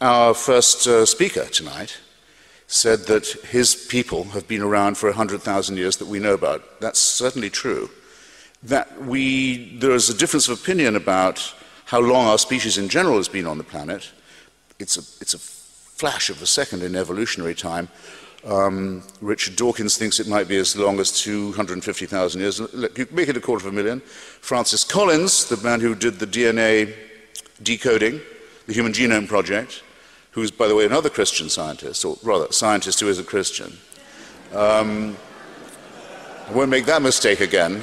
Our first speaker tonight said that his people have been around for 100,000 years that we know about. That's certainly true. There is a difference of opinion about how long our species in general has been on the planet. It's a flash of a second in evolutionary time. Richard Dawkins thinks it might be as long as 250,000 years. Look, you make it 250,000. Francis Collins, the man who did the DNA decoding, the Human Genome Project, who's, by the way, another Christian scientist, or rather, a scientist who is a Christian. I won't make that mistake again.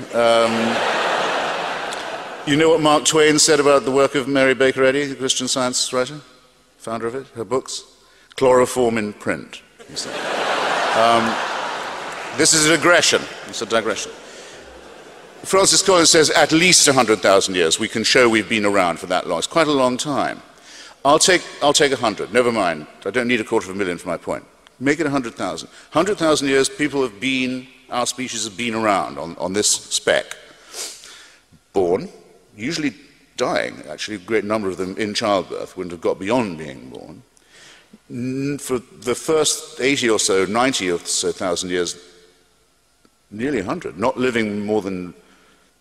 You know what Mark Twain said about the work of Mary Baker Eddy, the Christian Science writer, founder of it, her books? Chloroform in print. This is a digression. It's a digression. Francis Collins says at least 100,000 years. We can show we've been around for that long. It's quite a long time. I'll take 100. Never mind. I don't need 250,000 for my point. Make it 100,000. 100,000 years, people have been, our species have been around on this speck. Born, usually dying. Actually, a great number of them in childbirth wouldn't have got beyond being born. For the first 80 or so, 90 or so thousand years, nearly 100, not living more than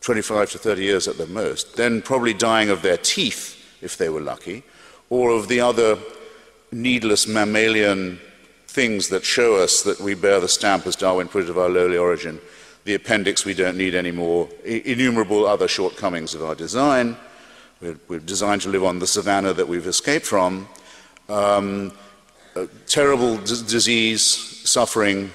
25 to 30 years at the most, then probably dying of their teeth, if they were lucky, or of the other needless mammalian things that show us that we bear the stamp, as Darwin put it, of our lowly origin, the appendix we don't need anymore, innumerable other shortcomings of our design. We're designed to live on the savannah that we've escaped from. Terrible disease, suffering,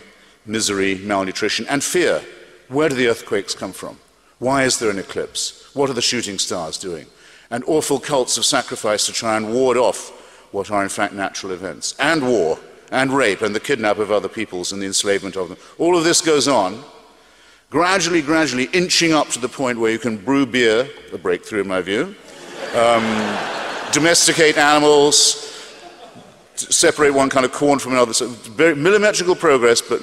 misery, malnutrition, and fear. Where do the earthquakes come from? Why is there an eclipse? What are the shooting stars doing? And awful cults of sacrifice to try and ward off what are in fact natural events. And war, and rape, and the kidnap of other peoples and the enslavement of them. All of this goes on, gradually inching up to the point where you can brew beer, a breakthrough in my view, domesticate animals, separate one kind of corn from another. So very millimetrical progress, but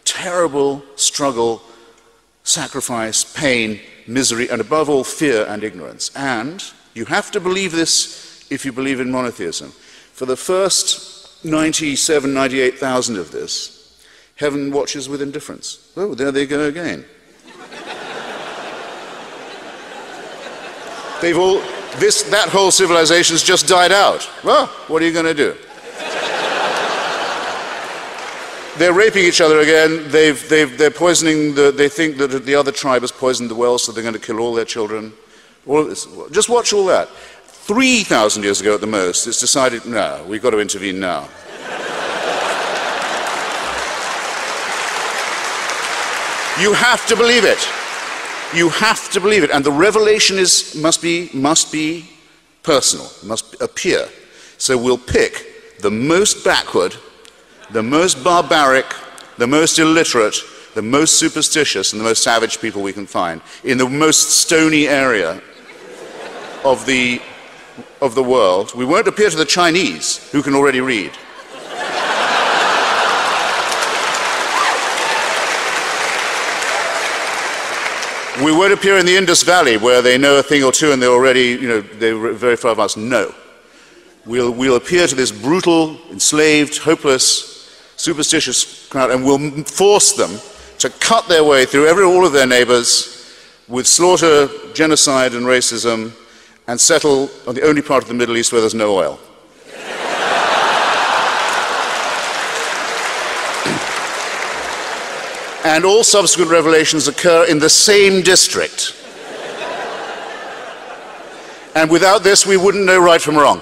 terrible struggle, sacrifice, pain, misery, and above all, fear and ignorance. And you have to believe this if you believe in monotheism. For the first 97, 98,000 of this, heaven watches with indifference. Oh, there they go again. That whole civilization's just died out. Well, what are you going to do? They're raping each other again. They're poisoning. They think that the other tribe has poisoned the well, so they're going to kill all their children. All of this. Just watch all that. 3,000 years ago at the most, it's decided, no, we've got to intervene now. You have to believe it. You have to believe it. And the revelation must be personal, must appear. So we'll pick the most backward, the most barbaric, the most illiterate, the most superstitious, and the most savage people we can find in the most stony area of the world. We won't appear to the Chinese, who can already read. We won't appear in the Indus Valley, where they know a thing or two and they're already, they're very far advanced. No. We'll appear to this brutal, enslaved, hopeless, superstitious crowd, and we'll force them to cut their way through all of their neighbors with slaughter, genocide, and racism, and settle on the only part of the Middle East where there's no oil. And all subsequent revelations occur in the same district. And without this, we wouldn't know right from wrong.